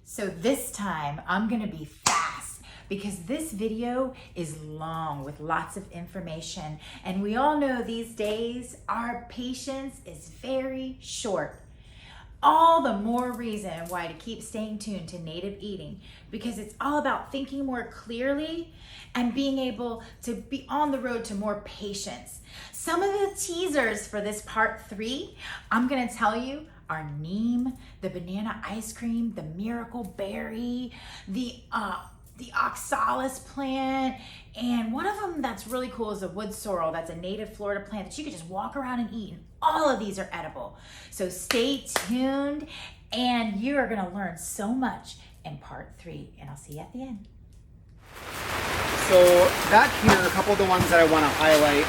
So this time I'm gonna be fast because this video is long with lots of information, and we all know these days our patience is very short. All the more reason why to keep staying tuned to native eating, because it's all about thinking more clearly and being able to be on the road to more patience. Some of the teasers for this part 3, I'm gonna tell you, are Neem, the banana ice cream, the miracle berry, the oxalis plant, and one of them that's really cool is a wood sorrel. That's a native Florida plant that you could just walk around and eat. And all of these are edible. So stay tuned, and you are gonna learn so much in part 3, and I'll see you at the end. So back here, a couple of the ones that I want to highlight.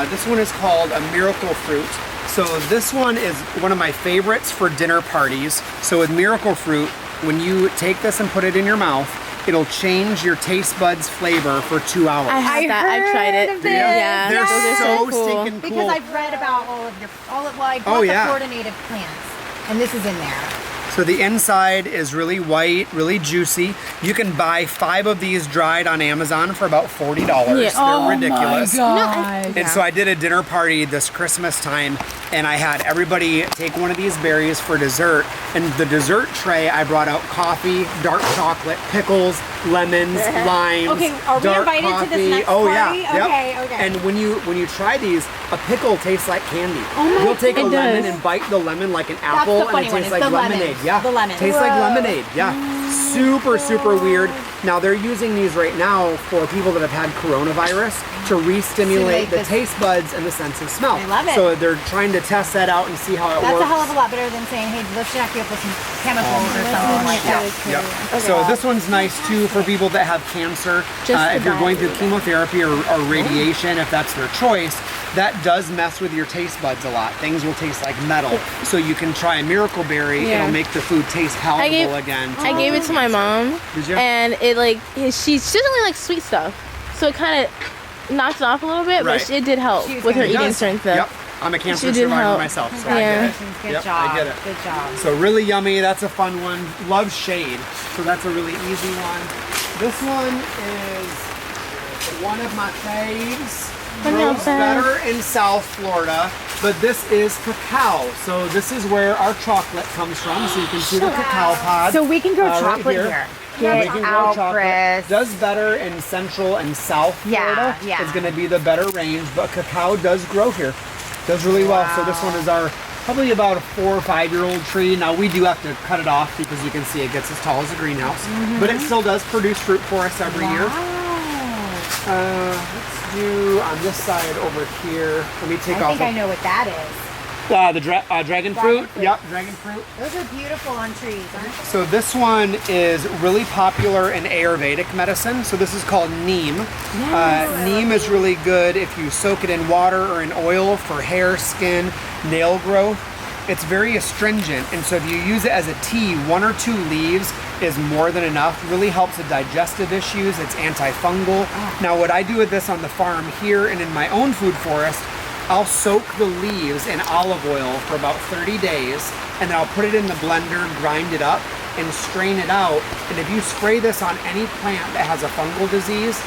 This one is called a miracle fruit. So this one is one of my favorites for dinner parties. So with miracle fruit, when you take this and put it in your mouth, it'll change your taste buds flavor for 2 hours. I had that. I've tried it. Yeah, they're those are so cool. stinking cool. Because I've read about all of your, I bought the Florida native plants, and this is in there. So the inside is really white, really juicy. You can buy 5 of these dried on Amazon for about $40. Yeah. They're ridiculous. My God. And so I did a dinner party this Christmas time, and I had everybody take one of these berries for dessert. And the dessert tray, I brought out coffee, dark chocolate, pickles, lemons, limes. Okay, are we dark invited coffee. to this next Oh party? yeah, Okay, yep. okay. And when you try these, a pickle tastes like candy. Oh my You'll take a God. lemon It and bite the lemon like an apple, the and funny it one, tastes it's like the lemonade. lemon. Yeah, The lemon. tastes like lemonade. Yeah, super weird. Now they're using these right now for people that have had coronavirus to re-stimulate the taste buds and the sense of smell. I love it. So they're trying to test that out and see how it That's works. a hell of a lot better than saying, hey, let's jack you up with some chemicals or something like that. Yep. So this one's nice too for people that have cancer. If you're going through chemotherapy or radiation, if that's their choice, that does mess with your taste buds a lot. Things will taste like metal. So you can try a miracle berry. Yeah. It'll make the food taste palatable again. I gave it to my mom. Did you? And it she doesn't really like sweet stuff, so it kind of knocked it off a little bit, Right. but it did help with her It eating does. certain stuff. Yep. I'm a cancer She did survivor help. myself, so Yeah. I get it. Good Yep, job. I get it. Good job. So really yummy. That's a fun one. Love shade. So that's a really easy one. This one is one of my faves. Grows better in South Florida, but this is cacao. So this is where our chocolate comes from. So you can see the cacao pods. So we can grow right chocolate here. We can grow out, chocolate. Chris. Does better in Central and South Florida. Yeah. It's going to be the better range, but cacao does grow here. Does really well. So this one is our probably about a 4 or 5 year old tree. Now we do have to cut it off because you can see it gets as tall as a greenhouse, but it still does produce fruit for us every year. Let's do on this side over here. Let me take I off. think I know what that is. The dragon fruit. Yep, dragon fruit. Those are beautiful on trees, aren't they? So this one is really popular in Ayurvedic medicine. So this is called Neem. Neem is really good if you soak it in water or in oil for hair, skin, nail growth. It's very astringent, and so if you use it as a tea, 1 or 2 leaves is more than enough. Really helps with digestive issues. It's antifungal. Now what I do with this on the farm here and in my own food forest, I'll soak the leaves in olive oil for about 30 days, and then I'll put it in the blender, grind it up, and strain it out. And if you spray this on any plant that has a fungal disease,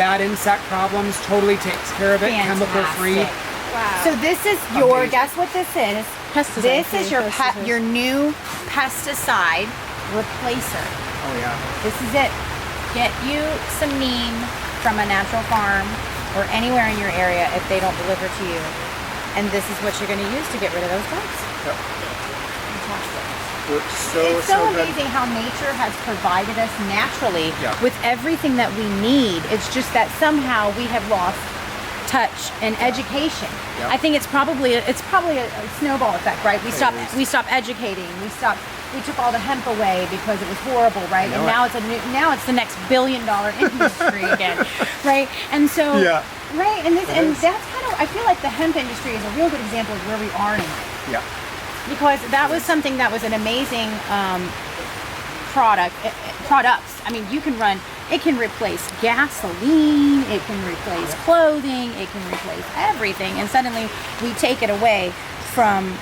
bad insect problems, totally takes care of it, chemical-free. Wow. So this is your, guess what this is? Pesticide. This is your new pesticide replacer. Oh yeah. This is it. Get you some neem from a natural farm or anywhere in your area if they don't deliver to you. And this is what you're going to use to get rid of those bugs. Yep. Fantastic. Works It's so good. amazing how nature has provided us naturally Yeah. with everything that we need. It's just that somehow we have lost touch and education. Yeah. I think it's probably a snowball effect, right? We stopped educating. We took all the hemp away because it was horrible, right? And now it's the next $1 billion industry again, right? And so right, and that's kind of, I feel like the hemp industry is a real good example of where we are in life. Yeah. Because that was something that was an amazing products. I mean, it can replace gasoline, it can replace clothing, it can replace everything. And suddenly we take it away from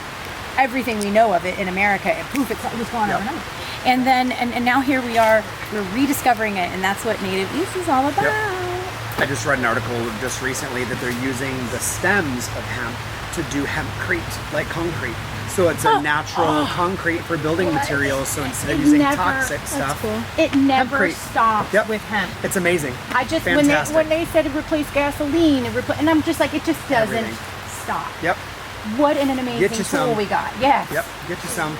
everything we know of it in America, and poof, it's gone overnight. And then, and now here we are, we're rediscovering it, and that's what Native East is all about. I just read an article just recently that they're using the stems of hemp to do hempcrete, like concrete. So it's a natural concrete for building materials. So instead of using toxic stuff, It never Hempcrete. stops Yep. with hemp. it's amazing. I just Fantastic. when they said replace gasoline and I'm just like, it just doesn't Everything. stop. Yep. What an amazing Get you tool some. we got. Yes. Yep, get you some.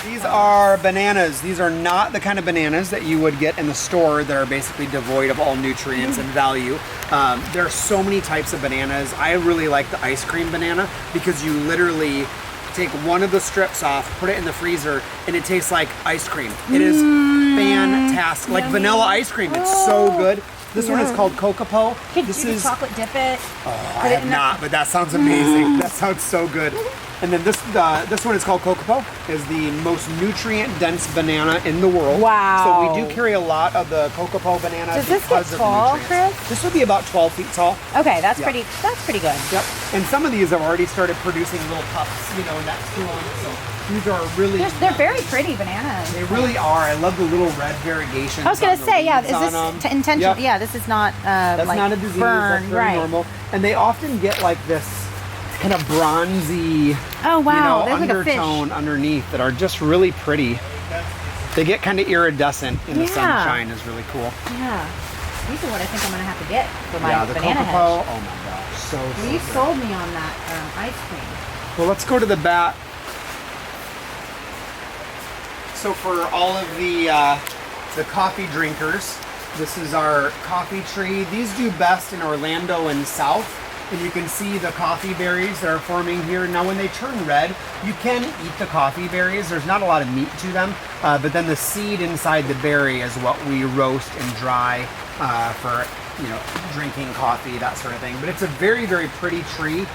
These are bananas. These are not the kind of bananas that you would get in the store that are basically devoid of all nutrients and value. There are so many types of bananas. I really like the ice cream banana because you literally take one of the strips off, put it in the freezer, and it tastes like ice cream. It is fantastic, like vanilla ice cream. It's so good. This one is called Cocopo. This you is chocolate dip it. I have not, but that sounds amazing. That sounds so good. And then this one is called Cocopo. Is the most nutrient-dense banana in the world. Wow. So we do carry a lot of the Cocopo banana Does this because get of tall, the nutrients. Chris? This would be about 12 feet tall. Okay, that's Yeah. pretty good. Yep. And some of these have already started producing little pups, next to them. So these are really They're very pretty bananas. They really are. I love the little red variegations. I was gonna on the say, yeah, leaves is on this them. intentional? Yep. Yeah, this is not That's like not a disease. burn, That's very right? normal. And they often get like this kind of bronzy, Oh wow, there's like a fish. undertone underneath that are just really pretty. They get kind of iridescent in the Yeah. sunshine. Is really cool. Yeah, these are what I think I'm gonna have to get for my Yeah, the banana Cocopo. hedge. Oh my gosh, so Well, you good. sold me on that ice cream. Well, let's go to the back. So for all of the coffee drinkers, this is our coffee tree. These do best in Orlando and south. And you can see the coffee berries that are forming here. Now when they turn red, you can eat the coffee berries. There's not a lot of meat to them, but then the seed inside the berry is what we roast and dry for drinking coffee, that sort of thing. But it's a very, very pretty tree.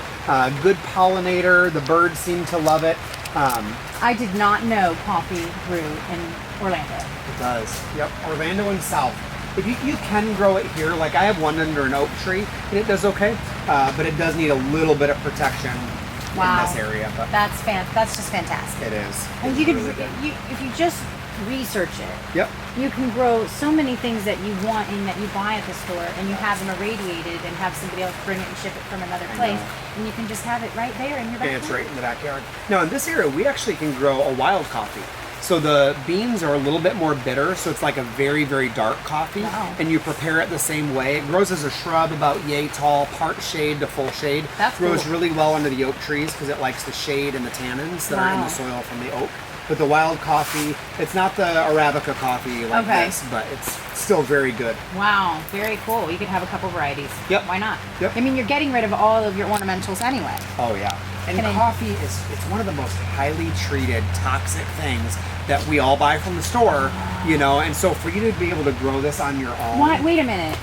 Good pollinator. The birds seem to love it. I did not know coffee grew in Orlando. It does. Yep. Orlando and south. If you can grow it here, like I have one under an oak tree, and it does okay, but it does need a little bit of protection in this area. But That's just fantastic. it is. And It's you could, really good. if you just research it, Yep. you can grow so many things that you want and that you buy at the store, and you have them irradiated and have somebody else bring it and ship it from another place, and you can just have it right there in your And backyard. it's right in the backyard. Now in this area, we actually can grow a wild coffee. So the beans are a little bit more bitter, so it's like a very, very dark coffee, Wow. and you prepare it the same way. It grows as a shrub about yay tall, part shade to full shade. That's grows cool. really well under the oak trees because it likes the shade and the tannins that are in Wow. the soil from the oak. But the wild coffee, it's not the Arabica coffee like Okay. this, but it's still very good. Wow, very cool. You could have a couple varieties. Yep. Why not? Yep. I mean, you're getting rid of all of your ornamentals anyway. Oh yeah. And Can I- coffee it's one of the most highly treated toxic things that we all buy from the store, and so for you to be able to grow this on your own. Why? Wait a minute.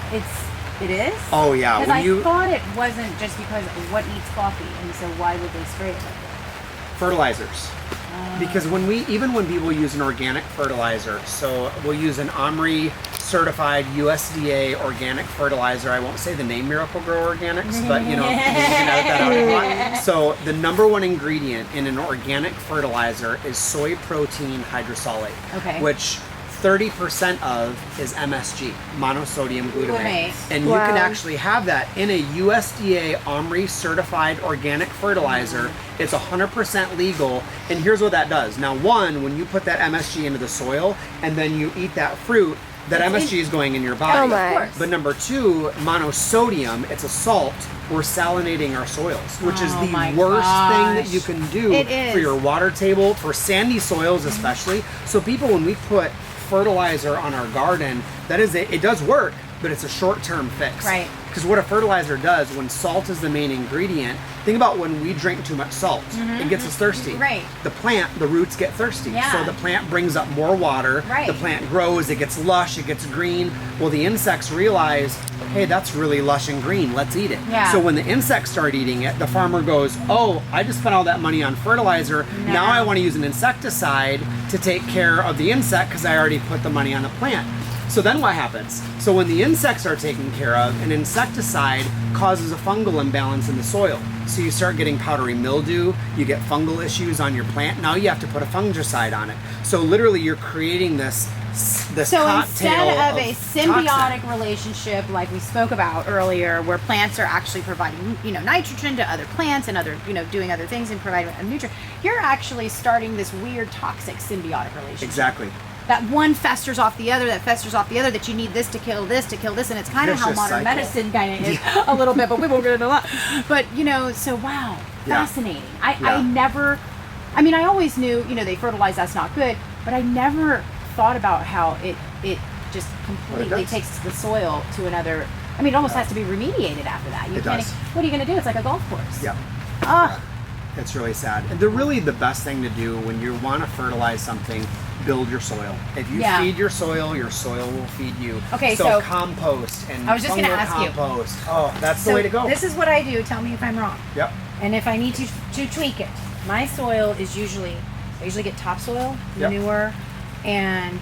It is? Oh yeah. Because I thought it wasn't just because of what eats coffee, and so why would they spray it like that? Fertilizers. Because when people use an organic fertilizer, so we'll use an OMRI certified USDA organic fertilizer. I won't say the name Miracle-Gro Organics, but you can edit that out if you want. So the number one ingredient in an organic fertilizer is soy protein hydrosolate, Okay. which 30% of is MSG, monosodium glutamate. Glutamate. And you can actually have that in a USDA OMRI certified organic fertilizer. It's 100% legal. And here's what that does. Now, one, when you put that MSG into the soil and then you eat that fruit, that MSG is going in your body. Oh my. Of course. But number two, monosodium, it's a salt. We're salinating our soils, which is Oh the my worst thing that gosh. you can do It is. for your water table, for sandy soils especially. So people, when we put fertilizer on our garden, it does work, but it's a short-term fix. Right. Because what a fertilizer does, when salt is the main ingredient, think about when we drink too much salt. It gets us thirsty. Right. The plant, the roots get thirsty. Yeah. So the plant brings up more water. Right. The plant grows, it gets lush, it gets green. Well, the insects realize, hey, that's really lush and green, let's eat it. Yeah. So when the insects start eating it, the farmer goes, oh, I just spent all that money on fertilizer. Now I want to use an insecticide to take care of the insect because I already put the money on the plant. So then what happens? So when the insects are taken care of, an insecticide causes a fungal imbalance in the soil. So you start getting powdery mildew, you get fungal issues on your plant. Now you have to put a fungicide on it. So literally you're creating this So cocktail instead of a symbiotic toxin. relationship like we spoke about earlier, where plants are actually providing, nitrogen to other plants and other, doing other things and providing a nutrient, you're actually starting this weird toxic symbiotic relationship. Exactly. That one festers off the other, that you need this to kill this, and it's kind of how Vicious modern cycle. medicine kind of is a little bit, but we won't get into that. But, so wow, Yeah. fascinating. Yeah. I always knew, they fertilize, that's not good, but I never thought about how it just completely does. takes the soil to another, it almost has to be remediated after that. It does. What are you going to do? It's like a golf course. Yeah. Ah, It's really sad. And the best thing to do when you want to fertilize something, build your soil. If you Yeah. feed your soil will feed you. Okay, so compost and I was just gonna fungal ask you. compost. Oh, that's the so way to go. this is what I do. Tell me if I'm wrong. Yep. And if I need to tweak it, my soil is I usually get topsoil, Yep. manure, and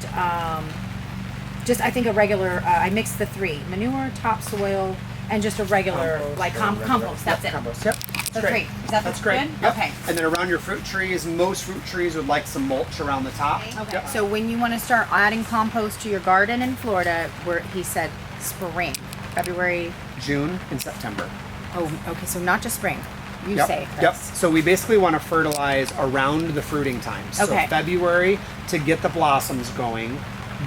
just I think a regular. I mix the three: manure, topsoil, and just a regular compost. That's it. Compost. Yep. So Great. three. Is that That's great. good? Yep. Okay. And then around your fruit trees, most fruit trees would like some mulch around the top. Okay. Yep. So when you want to start adding compost to your garden in Florida, where he said spring, February. June and September. Oh, okay. So not just spring. You Yep. say, Chris. Yep. So we basically want to fertilize around the fruiting times. Okay. So February to get the blossoms going,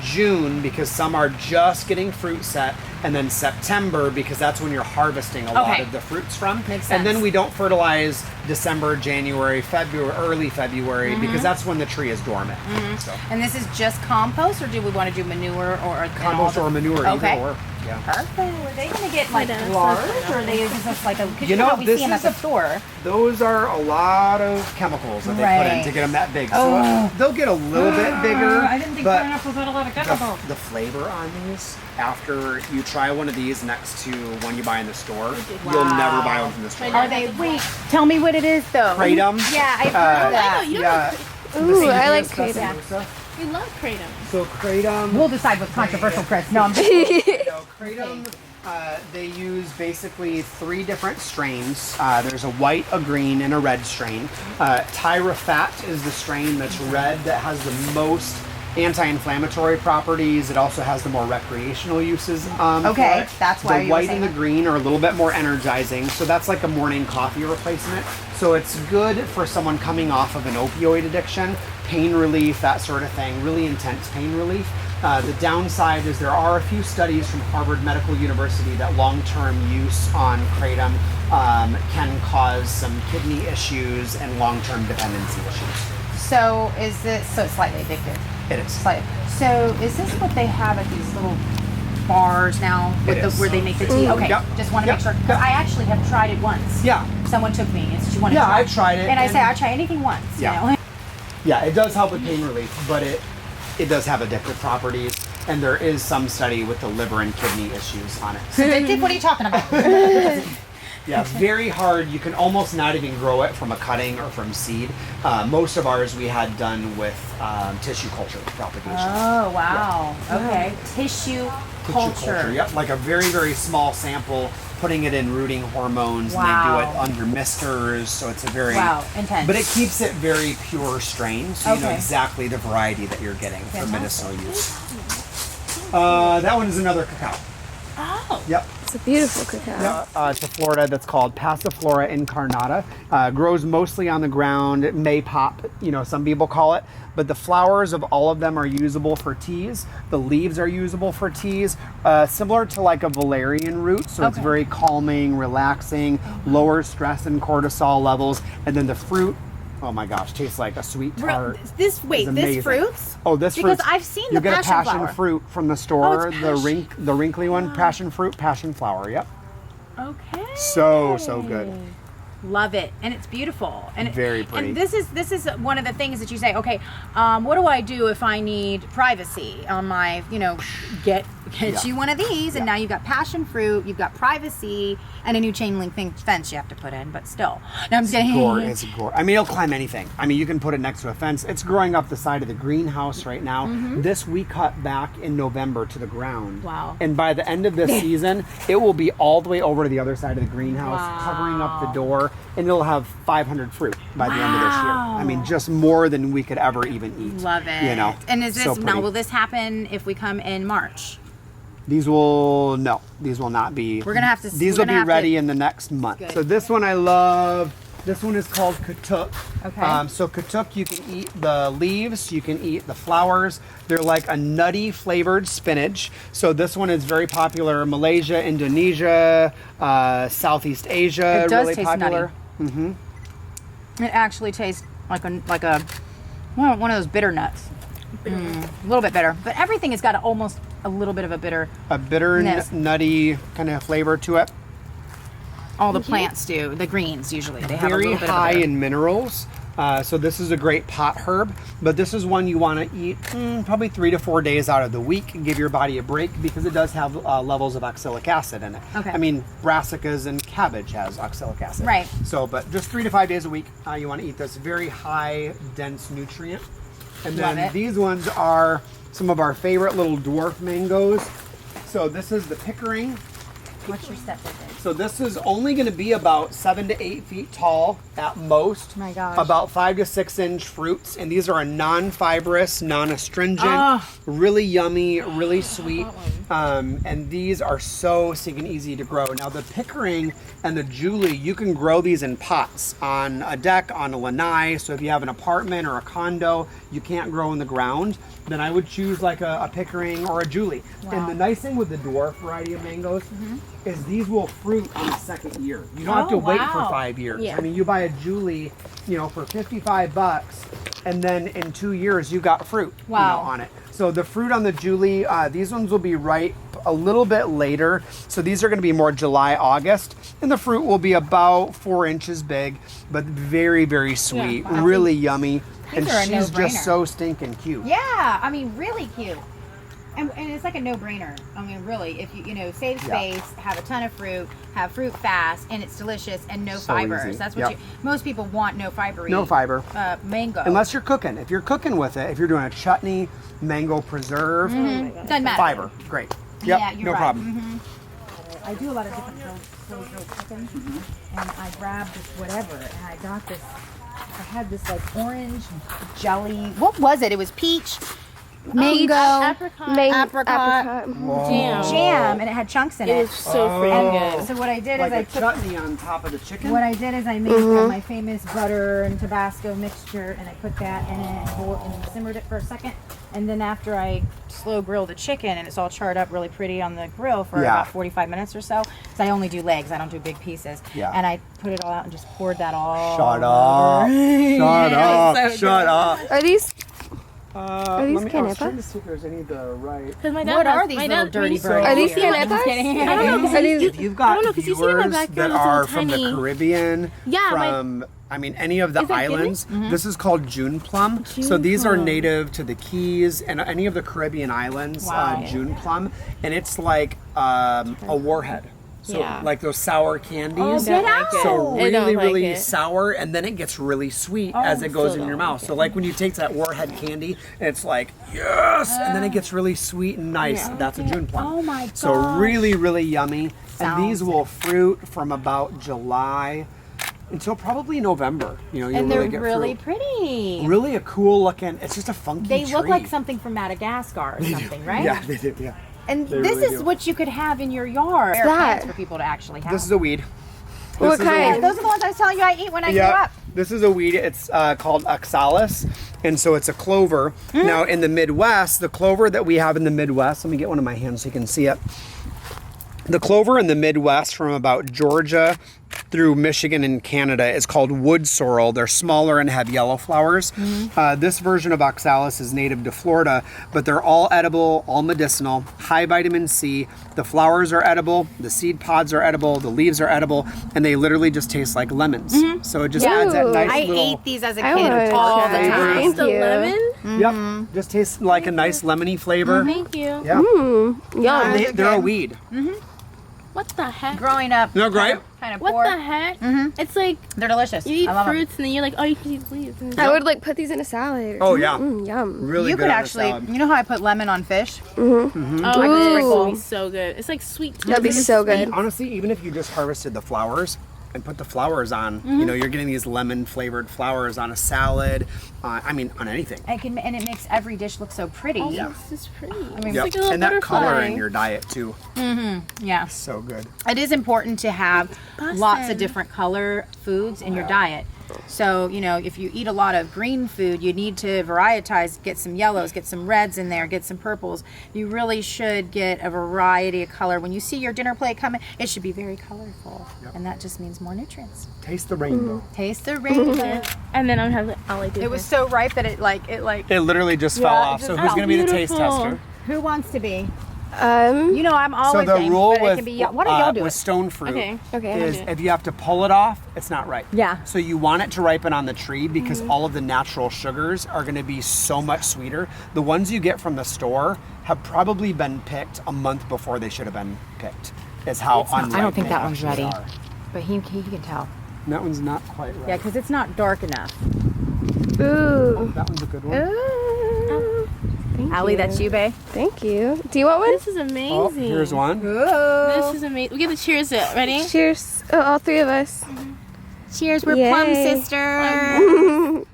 June because some are just getting fruit set, and then September because that's when you're harvesting a lot Okay. of the fruits from. Makes And then sense. we don't fertilize December, January, February, early February because that's when the tree is dormant. So And this is just compost, or do we want to do manure or compost or manure, Okay. either or. Yeah. Perfect. Are they going to get like Yeah, large, so- or are they is this like a? Because You know, how we this see them is at the store. Those are a lot of chemicals that they put in Right. to get them that big. So Oh. they'll get a little bit bigger. I didn't think but pineapples had a lot of chemicals. the flavor on these, after you try one of these next to one you buy in the store, you'll never buy one from the store. Are they? Wait, tell me what it is though. Kratom? Yeah, I've heard of that. you know Yeah. Ooh, I like Deciduous kratom. Speciosa. We love kratom. So kratom. We'll decide what's controversial, Chris. No, I'm just. Kratom, they use basically 3 different strains. There's a white, a green, and a red strain. Tyrafat is the strain that's red that has the most anti-inflammatory properties. It also has the more recreational uses. Okay, for it. that's why the you were white saying and the that. green are a little bit more energizing. So that's like a morning coffee replacement. So it's good for someone coming off of an opioid addiction, pain relief, that sort of thing. Really intense pain relief. The downside is there are a few studies from Harvard Medical University that long-term use on kratom can cause some kidney issues and long-term dependency issues. So is this so it's slightly addictive? It is. Slightly. So is this what they have at these little bars now with It is. where they make the tea? Okay, Yep. just want to Yep. make sure because I actually have tried it once. Yeah. Someone took me and she wanted Yeah, to try. I've tried it, And I and- say I try anything once. Yeah. You know? Yeah, it does help with pain relief, but it does have addictive properties, and there is some study with the liver and kidney issues on it. Addictive? What are you talking about? Yeah, very hard. You can almost not even grow it from a cutting or from seed. Most of ours we had done with tissue culture propagation. Oh wow. Okay. Tissue culture. Yep, like a very, very small sample, putting it in rooting hormones, Wow. and they do it under misters, so it's a very Wow, intense. But it keeps it very pure strain, so you know Okay. exactly the variety that you're getting for Fantastic. medicinal use. That one is another cacao. Oh. Yep. It's a beautiful cacao. To Florida that's called Passiflora incarnata. Grows mostly on the ground. It may pop, some people call it, but the flowers of all of them are usable for teas. The leaves are usable for teas, similar to like a valerian root. So it's Okay. very calming, relaxing, lowers stress and cortisol levels. And then the fruit, oh my gosh, tastes like a sweet tart. This It's amazing. fruits? Oh, this Because fruit's- I've seen you the get passion a passion flower. fruit from the Oh, store, it's the wrinkly one, passion fruit, passion flower. Yep. Okay. So good. Love it, and it's beautiful, and Very pretty. And this is one of the things that you say. Okay, what do I do if I need privacy on my, get you one of these, and now you've got passion fruit, you've got privacy, and a new chain link fence you have to put in, but still. No, I'm saying It's gore. I mean, it'll climb anything. I mean, you can put it next to a fence. It's growing up the side of the greenhouse right now. This we cut back in November to the ground. Wow. And by the end of this season, it will be all the way over to the other side of the greenhouse, covering up the door, and it'll have 500 fruit by the end of this year. I mean, just more than we could ever even eat. Love it. And is this now? Will this happen if we come in March? These will not be. We're gonna have to. These will be ready in the next month. Good. So this one I love. This one is called katuk. Okay. So katuk, you can eat the leaves, you can eat the flowers. They're like a nutty flavored spinach. So this one is very popular in Malaysia, Indonesia, Southeast Asia. It does really taste popular. nutty. It actually tastes like a one of those bitter nuts. A little bit bitter, but everything has got almost a little bit of a bitter. A bitter, nutty kind of flavor to it. All the plants do. The greens usually they have a Very little bit high of bitter. in minerals. So this is a great pot herb, but this is one you want to eat probably 3 to 4 days out of the week and give your body a break because it does have levels of oxalic acid in it. Okay. I mean, brassicas and cabbage has oxalic acid. Right. So, but just 3 to 5 days a week, you want to eat this very high, dense nutrient. And Love then it. these ones are some of our favorite little dwarf mangoes. So this is the Pickering. What's your step with it? So this is only going to be about 7 to 8 feet tall at most. My gosh. About 5 to 6 inch fruits, and these are a non-fibrous, non-astringent, really yummy, really sweet. And these are so stinking easy to grow. Now the Pickering and the Julie, you can grow these in pots on a deck, on a lanai. So if you have an apartment or a condo, you can't grow in the ground. Then I would choose like a Pickering or a Julie. Wow. And the nice thing with the dwarf variety of mangoes is these will fruit in the second year. You don't have to wait for 5 years. Yeah. I mean, you buy a Julie, for $55, and then in 2 years you got fruit on it. So the fruit on the Julie, these ones will be ripe a little bit later. So these are going to be more July, August, and the fruit will be about 4 inches big, but very, very sweet, really yummy. And These are a she's no-brainer. just so stinking cute. Yeah, I mean, really cute. And it's like a no-brainer. I mean, really, if you save space, have a ton of fruit, have fruit fast, and it's delicious and no So fibers. easy. That's what Yep. most people want. No fiber. No fiber. Mango. Unless you're cooking. If you're cooking with it, if you're doing a chutney, mango preserve, doesn't matter. fiber, great. Yep, Yeah, you're no right. problem. I do a lot of different slow grilled chickens, and I grabbed this whatever, and I got this. I had this like orange jelly. What was it? It was peach, mango, Apricot. apricot. Jam. and it had chunks in It it. was so freaking good. So what I did Like is I a took. chutney on top of the chicken. What I did is I made my famous butter and Tabasco mixture, and I put that in it and simmered it for a second. And then after I slow grill the chicken, and it's all charred up really pretty on the grill for about 45 minutes or so, because I only do legs, I don't do big pieces. Yeah. And I put it all out and just poured that all. Shut up. Shut up. so Shut up. Are these? these these I was trying to canepas? see if there's any of the right. Because my dad What has, are these my little dad dirty makes- birds? Are these here? canepas? I'm just kidding. I don't know. 'cause If he's- you've got I don't know, 'cause you see in my viewers backyard, that it's all are from the tiny. Caribbean, Yeah, from any of the Is that islands, this is called June plum. So these are native to the Keys and any of the Caribbean islands. Wow. June plum, and it's like a warhead. So Yeah. like those sour candies. Don't like it. So I don't really, like really it. sour, and then it gets really sweet as it goes still in your don't mouth. So like when you take that warhead candy, and it's like yes, and then it gets really sweet and nice. That's a June plum. Oh my So gosh. really, really yummy. And these Sounds will fruit from about July until probably November. You'll And they're really get really fruit. pretty. Really a cool looking. It's just a funky They look tree. like something from Madagascar or something, right? Yeah, they do. Yeah. And They this really is do. what you could have in your yard. They're that? plants for people to actually have. This is a weed. What This is a kind? weed. Those are the ones I was telling you I eat when I grew Yeah, up. this is a weed. It's called oxalis, and so it's a clover. Now in the Midwest, the clover that we have in the Midwest, let me get one in my hand so you can see it. The clover in the Midwest from about Georgia through Michigan and Canada is called wood sorrel. They're smaller and have yellow flowers. This version of oxalis is native to Florida, but they're all edible, all medicinal, high vitamin C. The flowers are edible, the seed pods are edible, the leaves are edible, and they literally just taste like lemons. So it just adds that nice I little... ate these as a I kid would all the try. time. Taste the you. lemon. Yep, just tastes like a nice lemony flavor. Thank you. Yeah, Yum. and they're a weed. What the heck? Growing up, They're great. kind of What poor. the heck? It's like They're delicious. you eat I love 'em. fruits and then you're like, oh, you can eat leaves. And I would like put these in a salad. Oh yeah, Yum. really You good could on a actually, salad. you know how I put lemon on fish? Oh, Ooh. it would be so good. It's like sweet. That'd be so good. Honestly, even if you just harvested the flowers and put the flowers on, you know, you're getting these lemon flavored flowers on a salad. I mean, on anything. And it makes every dish look so pretty. Yeah. This is pretty. mean, Yep. It's like a little And that butterfly. color in your diet too. Yeah. So good. It is important to have lots of different color foods in your diet. So, you know, if you eat a lot of green food, you need to varietize, get some yellows, get some reds in there, get some purples. You really should get a variety of color. When you see your dinner plate coming, it should be very colorful. And that just means more nutrients. Taste the rainbow. Taste the rainbow. And then I'll like do It was so ripe that it It literally just fell Yeah, off. it So just who's fell. gonna be the taste Beautiful. tester? Who wants to be? Um. You know, I'm always So the game, rule but it with can be, what do y'all do? with stone fruit Okay. Okay. is if you have to pull it off, it's not ripe. Yeah. So you want it to ripen on the tree because all of the natural sugars are going to be so much sweeter. The ones you get from the store have probably been picked a month before they should have been picked. Is how unripe I don't think they that one's actually ready. are. But he can tell. That one's not quite right. Yeah, because it's not dark enough. Ooh. That one's a good one. Ooh. Thank Allie, you. that's you, babe. Thank you. Do you want one? This is amazing. Oh, here's one. This is amazing. We get the cheers it. Ready? Cheers. Oh, all three of us. Cheers, we're Yay. Plum sisters.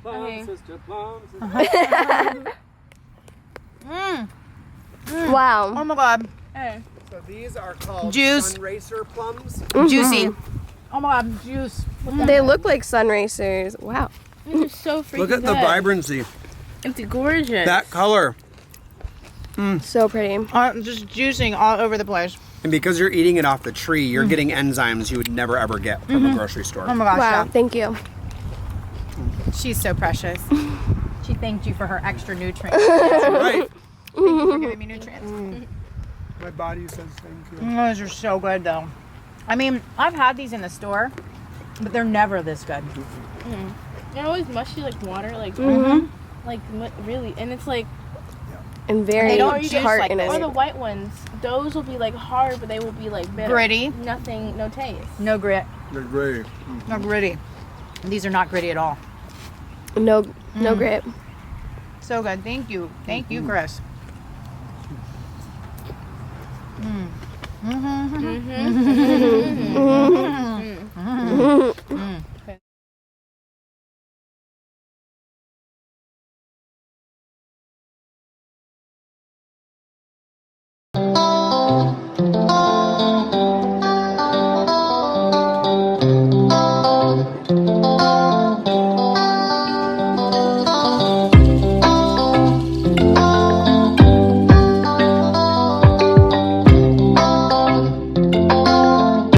Wow. Oh my god, Hey. So these are called Juice. Sun Racer plums. juicy. Oh my god, juice. They look like sun racers. Wow. These are so freaking Look at the good. vibrancy. It's gorgeous. That color. So pretty. Just juicing all over the place. And because you're eating it off the tree, you're getting enzymes you would never ever get from a grocery store. Oh my gosh, Wow. Thank you. yeah. She's so precious. She thanked you for her extra nutrients. Right. Thank you for giving me nutrients. My body says thank you. Those are so good though. I mean, I've had these in the store, but they're never this good. They're always mushy like water, like really, and it's like And very They don't juice tart like in this. or it. the white ones. Those will be like hard, but they will be like bitter. Gritty. Nothing, no taste. No grit. They're great. No gritty. These are not gritty at all. No grit. So good. Thank you. Thank you, Chris.